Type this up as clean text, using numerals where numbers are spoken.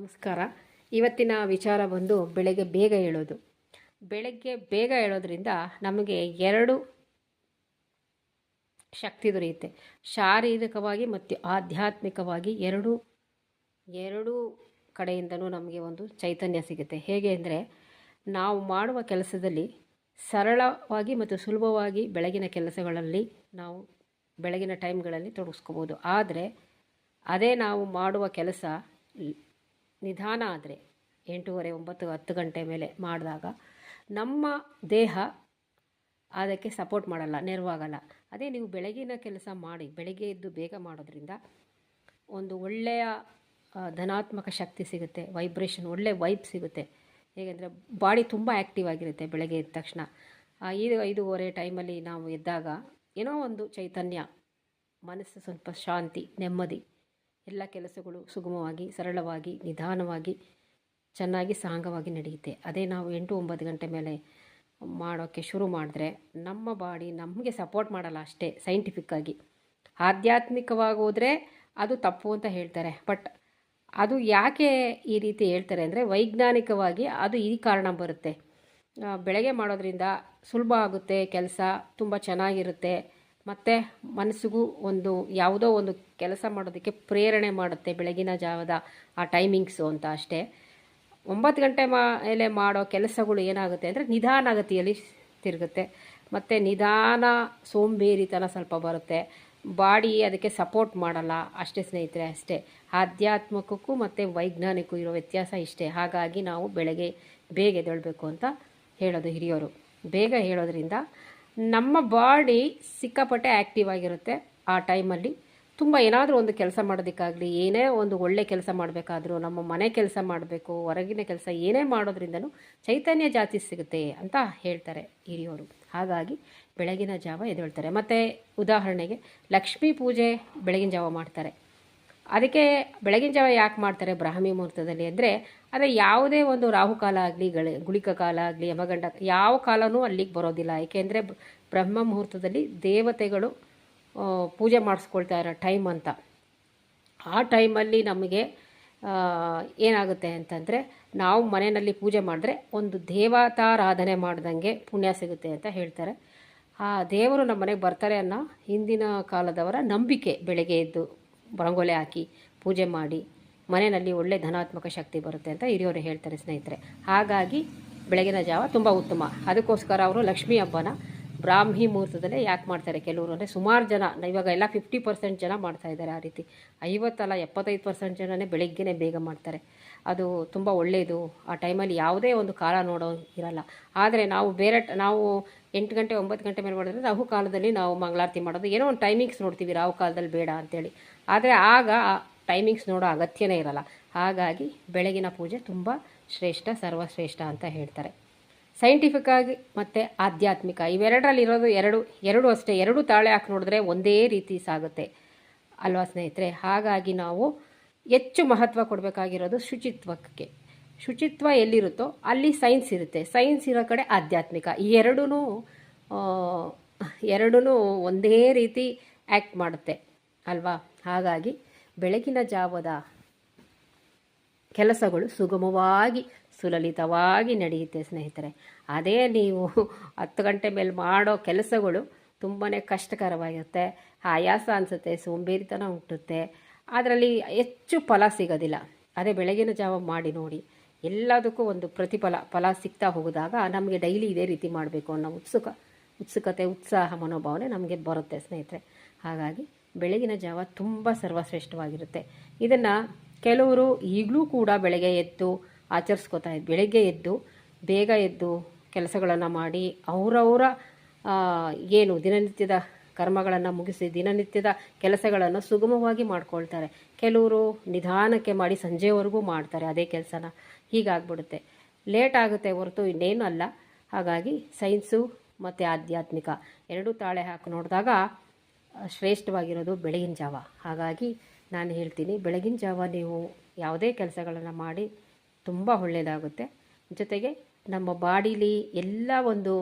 ನಮಸ್ಕಾರ. ಇವತ್ತಿನ ವಿಚಾರ ಬಂದು ಬೆಳಗ್ಗೆ ಬೇಗ ಏಳೋದು. ಬೆಳಗ್ಗೆ ಬೇಗ ಏಳೋದ್ರಿಂದ ನಮಗೆ ಎರಡು ಶಕ್ತಿ ದೊರೆಯುತ್ತೆ. ಶಾರೀರಿಕವಾಗಿ ಮತ್ತು ಆಧ್ಯಾತ್ಮಿಕವಾಗಿ ಎರಡು ಕಡೆಯಿಂದನೂ ನಮಗೆ ಒಂದು ಚೈತನ್ಯ ಸಿಗುತ್ತೆ. ಹೇಗೆ ಅಂದರೆ, ನಾವು ಮಾಡುವ ಕೆಲಸದಲ್ಲಿ ಸರಳವಾಗಿ ಮತ್ತು ಸುಲಭವಾಗಿ ಬೆಳಗಿನ ಕೆಲಸಗಳಲ್ಲಿ ನಾವು ಬೆಳಗಿನ ಟೈಮ್ಗಳಲ್ಲಿ ತೊಡಗಿಸ್ಕೋಬೋದು. ಆದರೆ ಅದೇ ನಾವು ಮಾಡುವ ಕೆಲಸ ನಿಧಾನ ಆದರೆ 8:30, 9, 10 ಗಂಟೆ ಮೇಲೆ ಮಾಡಿದಾಗ ನಮ್ಮ ದೇಹ ಅದಕ್ಕೆ ಸಪೋರ್ಟ್ ಮಾಡಲ್ಲ, ನೆರವಾಗಲ್ಲ. ಅದೇ ನೀವು ಬೆಳಗಿನ ಕೆಲಸ ಮಾಡಿ ಬೆಳಗ್ಗೆ ಎದ್ದು ಬೇಗ ಮಾಡೋದ್ರಿಂದ ಒಂದು ಒಳ್ಳೆಯ ಧನಾತ್ಮಕ ಶಕ್ತಿ ಸಿಗುತ್ತೆ, ವೈಬ್ರೇಷನ್, ಒಳ್ಳೆಯ ವೈಬ್ ಸಿಗುತ್ತೆ. ಹೇಗೆಂದರೆ ಬಾಡಿ ತುಂಬ ಆ್ಯಕ್ಟಿವ್ ಆಗಿರುತ್ತೆ. ಬೆಳಗ್ಗೆ ಎದ್ದ ತಕ್ಷಣ 5:30 ಟೈಮಲ್ಲಿ ನಾವು ಎದ್ದಾಗ ಏನೋ ಒಂದು ಚೈತನ್ಯ, ಮನಸ್ಸು ಸ್ವಲ್ಪ ಶಾಂತಿ, ನೆಮ್ಮದಿ, ಎಲ್ಲ ಕೆಲಸಗಳು ಸುಗಮವಾಗಿ, ಸರಳವಾಗಿ, ನಿಧಾನವಾಗಿ, ಚೆನ್ನಾಗಿ ಸಾಂಗವಾಗಿ ನಡೆಯುತ್ತೆ. ಅದೇ ನಾವು 8-9 ಗಂಟೆ ಮೇಲೆ ಮಾಡೋಕ್ಕೆ ಶುರು ಮಾಡಿದ್ರೆ ನಮ್ಮ ಬಾಡಿ ನಮಗೆ ಸಪೋರ್ಟ್ ಮಾಡಲ್ಲ ಅಷ್ಟೇ. ಸೈಂಟಿಫಿಕ್ಕಾಗಿ ಆಧ್ಯಾತ್ಮಿಕವಾಗಿ ಹೋದರೆ ಅದು ತಪ್ಪು ಅಂತ ಹೇಳ್ತಾರೆ. ಬಟ್ ಅದು ಯಾಕೆ ಈ ರೀತಿ ಹೇಳ್ತಾರೆ ಅಂದರೆ, ವೈಜ್ಞಾನಿಕವಾಗಿ ಅದು ಈ ಕಾರಣ ಬರುತ್ತೆ. ಬೆಳಗ್ಗೆ ಮಾಡೋದ್ರಿಂದ ಸುಲಭ ಆಗುತ್ತೆ, ಕೆಲಸ ತುಂಬ ಚೆನ್ನಾಗಿರುತ್ತೆ, ಮತ್ತು ಮನಸ್ಸಿಗೂ ಒಂದು ಯಾವುದೋ ಒಂದು ಕೆಲಸ ಮಾಡೋದಕ್ಕೆ ಪ್ರೇರಣೆ ಮಾಡುತ್ತೆ ಬೆಳಗಿನ ಜಾವದ ಆ ಟೈಮಿಂಗ್ಸು ಅಂತ ಅಷ್ಟೇ. 9 ಗಂಟೆ ಮೇಲೆ ಮಾಡೋ ಕೆಲಸಗಳು ಏನಾಗುತ್ತೆ ಅಂದರೆ ನಿಧಾನಗತಿಯಲ್ಲಿ ತಿರುಗುತ್ತೆ, ಮತ್ತು ನಿಧಾನ ಸೋಂಬೇರಿತನ ಸ್ವಲ್ಪ ಬರುತ್ತೆ, ಬಾಡಿ ಅದಕ್ಕೆ ಸಪೋರ್ಟ್ ಮಾಡಲ್ಲ ಅಷ್ಟೇ ಸ್ನೇಹಿತರೆ. ಅಷ್ಟೇ ಆಧ್ಯಾತ್ಮಿಕಕ್ಕೂ ಮತ್ತು ವೈಜ್ಞಾನಿಕಕ್ಕೂ ಇರೋ ವ್ಯತ್ಯಾಸ ಇಷ್ಟೇ. ಹಾಗಾಗಿ ನಾವು ಬೆಳಗ್ಗೆ ಬೇಗ ಎದ್ದೇಳಬೇಕು ಅಂತ ಹೇಳೋದು ಹಿರಿಯರು. ಬೇಗ ಹೇಳೋದ್ರಿಂದ ನಮ್ಮ ಬಾಡಿ ಸಿಕ್ಕಾಪಟ್ಟೆ ಆ್ಯಕ್ಟಿವ್ ಆಗಿರುತ್ತೆ. ಆ ಟೈಮಲ್ಲಿ ತುಂಬ ಏನಾದರೂ ಒಂದು ಕೆಲಸ ಮಾಡೋದಕ್ಕಾಗಲಿ, ಏನೇ ಒಂದು ಒಳ್ಳೆ ಕೆಲಸ ಮಾಡಬೇಕಾದ್ರೂ, ನಮ್ಮ ಮನೆ ಕೆಲಸ ಮಾಡಬೇಕು, ಹೊರಗಿನ ಕೆಲಸ ಏನೇ ಮಾಡೋದ್ರಿಂದನೂ ಚೈತನ್ಯ ಜಾಸ್ತಿ ಸಿಗುತ್ತೆ ಅಂತ ಹೇಳ್ತಾರೆ ಹಿರಿಯವರು. ಹಾಗಾಗಿ ಬೆಳಗಿನ ಜಾವ ಎದ್ದೇಳ್ತಾರೆ. ಮತ್ತು ಉದಾಹರಣೆಗೆ ಲಕ್ಷ್ಮೀ ಪೂಜೆ ಬೆಳಗಿನ ಜಾವ ಮಾಡ್ತಾರೆ. ಅದಕ್ಕೆ ಬೆಳಗಿನ ಜಾವ ಯಾಕೆ ಮಾಡ್ತಾರೆ ಬ್ರಾಹ್ಮಿ ಮುಹೂರ್ತದಲ್ಲಿ ಅಂದರೆ, ಅದೇ ಯಾವುದೇ ಒಂದು ರಾಹುಕಾಲ ಆಗಲಿ, ಗುಳಿಕ ಕಾಲ ಆಗಲಿ, ಯಮಗಂಡ ಯಾವ ಕಾಲವೂ ಅಲ್ಲಿಗೆ ಬರೋದಿಲ್ಲ. ಏಕೆಂದರೆ ಬ್ರಹ್ಮ ಮುಹೂರ್ತದಲ್ಲಿ ದೇವತೆಗಳು ಪೂಜೆ ಮಾಡಿಸ್ಕೊಳ್ತಾ ಇರೋ ಟೈಮ್ ಅಂತ. ಆ ಟೈಮಲ್ಲಿ ನಮಗೆ ಏನಾಗುತ್ತೆ ಅಂತಂದರೆ, ನಾವು ಮನೆಯಲ್ಲಿ ಪೂಜೆ ಮಾಡಿದ್ರೆ ಒಂದು ದೇವತಾರಾಧನೆ ಮಾಡ್ದಂಗೆ ಪುಣ್ಯ ಸಿಗುತ್ತೆ ಅಂತ ಹೇಳ್ತಾರೆ. ಆ ದೇವರು ನಮ್ಮ ಮನೆಗೆ ಬರ್ತಾರೆ ಅನ್ನೋ ಹಿಂದಿನ ಕಾಲದವರ ನಂಬಿಕೆ. ಬೆಳಗ್ಗೆ ಎದ್ದು ರಂಗೋಲಿ ಹಾಕಿ ಪೂಜೆ ಮಾಡಿ ಮನೆಯಲ್ಲಿ ಒಳ್ಳೆ ಧನಾತ್ಮಕ ಶಕ್ತಿ ಬರುತ್ತೆ ಅಂತ ಹಿರಿಯವರು ಹೇಳ್ತಾರೆ ಸ್ನೇಹಿತರೆ. ಹಾಗಾಗಿ ಬೆಳಗಿನ ಜಾವ ತುಂಬ ಉತ್ತಮ. ಅದಕ್ಕೋಸ್ಕರ ಅವರು ಲಕ್ಷ್ಮೀ ಹಬ್ಬನ ಬ್ರಾಹ್ಮಿ ಮುಹೂರ್ತದಲ್ಲೇ ಯಾಕೆ ಮಾಡ್ತಾರೆ ಕೆಲವರು ಅಂದರೆ, ಸುಮಾರು ಜನ ಇವಾಗ ಎಲ್ಲ 50% ಜನ ಮಾಡ್ತಾಯಿದ್ದಾರೆ. ಆ ರೀತಿ 50 75% ಜನನೇ ಬೆಳಗ್ಗೆನೇ ಬೇಗ ಮಾಡ್ತಾರೆ. ಅದು ತುಂಬ ಒಳ್ಳೆಯದು. ಆ ಟೈಮಲ್ಲಿ ಯಾವುದೇ ಒಂದು ಕಾಲ ನೋಡೋ ಇರಲ್ಲ. ಆದರೆ ನಾವು ನಾವು 8 ಗಂಟೆ 9 ಗಂಟೆ ಮೇಲೆ ಮಾಡಿದ್ರೆ ರಾಹು ಕಾಲದಲ್ಲಿ ನಾವು ಮಂಗಳಾರತಿ ಮಾಡೋದು, ಏನೋ ಒಂದು ಟೈಮಿಂಗ್ಸ್ ನೋಡ್ತೀವಿ, ರಾಹು ಕಾಲದಲ್ಲಿ ಬೇಡ ಅಂತೇಳಿ. ಆದರೆ ಆಗ ಟೈಮಿಂಗ್ಸ್ ನೋಡೋ ಅಗತ್ಯನೇ ಇರಲ್ಲ. ಹಾಗಾಗಿ ಬೆಳಗಿನ ಪೂಜೆ ತುಂಬ ಶ್ರೇಷ್ಠ, ಸರ್ವಶ್ರೇಷ್ಠ ಅಂತ ಹೇಳ್ತಾರೆ. ಸೈಂಟಿಫಿಕ್ಕಾಗಿ ಮತ್ತು ಆಧ್ಯಾತ್ಮಿಕ ಇವೆರಡರಲ್ಲಿರೋದು ಎರಡು ಅಷ್ಟೇ. ಎರಡು ತಾಳೆ ಹಾಕಿ ನೋಡಿದ್ರೆ ಒಂದೇ ರೀತಿ ಸಾಗುತ್ತೆ ಅಲ್ವಾ ಸ್ನೇಹಿತರೆ. ಹಾಗಾಗಿ ನಾವು ಹೆಚ್ಚು ಮಹತ್ವ ಕೊಡಬೇಕಾಗಿರೋದು ಶುಚಿತ್ವಕ್ಕೆ. ಶುಚಿತ್ವ ಎಲ್ಲಿರುತ್ತೋ ಅಲ್ಲಿ ಸೈನ್ಸ್ ಇರುತ್ತೆ, ಸೈನ್ಸ್ ಇರೋ ಕಡೆ ಆಧ್ಯಾತ್ಮಿಕ. ಈ ಎರಡೂ ಒಂದೇ ರೀತಿ ಆ್ಯಕ್ಟ್ ಮಾಡುತ್ತೆ ಅಲ್ವಾ. ಹಾಗಾಗಿ ಬೆಳಗಿನ ಜಾವದ ಕೆಲಸಗಳು ಸುಗಮವಾಗಿ, ಸುಲಲಿತವಾಗಿ ನಡೆಯುತ್ತೆ ಸ್ನೇಹಿತರೆ. ಅದೇ ನೀವು 10 ಗಂಟೆ ಮೇಲೆ ಮಾಡೋ ಕೆಲಸಗಳು ತುಂಬಾ ಕಷ್ಟಕರವಾಗಿರುತ್ತೆ, ಆಯಾಸ ಅನಿಸುತ್ತೆ, ಸೋಂಬೇರಿತನ ಹುಟ್ಟುತ್ತೆ, ಅದರಲ್ಲಿ ಹೆಚ್ಚು ಫಲ ಸಿಗೋದಿಲ್ಲ. ಅದೇ ಬೆಳಗಿನ ಜಾವ ಮಾಡಿ ನೋಡಿ, ಎಲ್ಲದಕ್ಕೂ ಒಂದು ಫಲ ಸಿಗ್ತಾ ಹೋಗಿದಾಗ ನಮಗೆ ಡೈಲಿ ಇದೇ ರೀತಿ ಮಾಡಬೇಕು ಅನ್ನೋ ಉತ್ಸುಕತೆ, ಉತ್ಸಾಹ, ಮನೋಭಾವನೆ ನಮಗೆ ಬರುತ್ತೆ ಸ್ನೇಹಿತರೆ. ಹಾಗಾಗಿ ಬೆಳಗಿನ ಜಾವ ತುಂಬ ಸರ್ವಶ್ರೇಷ್ಠವಾಗಿರುತ್ತೆ. ಇದನ್ನು ಕೆಲವರು ಈಗಲೂ ಕೂಡ ಬೆಳಗ್ಗೆ ಎದ್ದು ಆಚರಿಸ್ಕೋತಾ ಇದ್ದು, ಬೆಳಗ್ಗೆ ಎದ್ದು ಬೇಗ ಎದ್ದು ಕೆಲಸಗಳನ್ನು ಮಾಡಿ ಅವರವರ ಏನು ದಿನನಿತ್ಯದ ಕರ್ಮಗಳನ್ನು ಮುಗಿಸಿ ದಿನನಿತ್ಯದ ಕೆಲಸಗಳನ್ನು ಸುಗಮವಾಗಿ ಮಾಡ್ಕೊಳ್ತಾರೆ. ಕೆಲವರು ನಿಧಾನಕ್ಕೆ ಮಾಡಿ ಸಂಜೆವರೆಗೂ ಮಾಡ್ತಾರೆ ಅದೇ ಕೆಲಸನ. ಹೀಗಾಗ್ಬಿಡುತ್ತೆ, ಲೇಟ್ ಆಗುತ್ತೆ ಹೊರತು ಇನ್ನೇನು ಅಲ್ಲ. ಹಾಗಾಗಿ ಸೈನ್ಸು ಮತ್ತು ಆಧ್ಯಾತ್ಮಿಕ ಎರಡೂ ತಾಳೆ ಹಾಕಿ ನೋಡಿದಾಗ ಶ್ರೇಷ್ಠವಾಗಿರೋದು ಬೆಳಗಿನ ಜಾವ. ಹಾಗಾಗಿ ನಾನು ಹೇಳ್ತೀನಿ, ಬೆಳಗಿನ ಜಾವ ನೀವು ಯಾವುದೇ ಕೆಲಸಗಳನ್ನು ಮಾಡಿ ತುಂಬ ಒಳ್ಳೆಯದಾಗುತ್ತೆ. ಜೊತೆಗೆ ನಮ್ಮ ಬಾಡೀಲಿ ಎಲ್ಲ ಒಂದು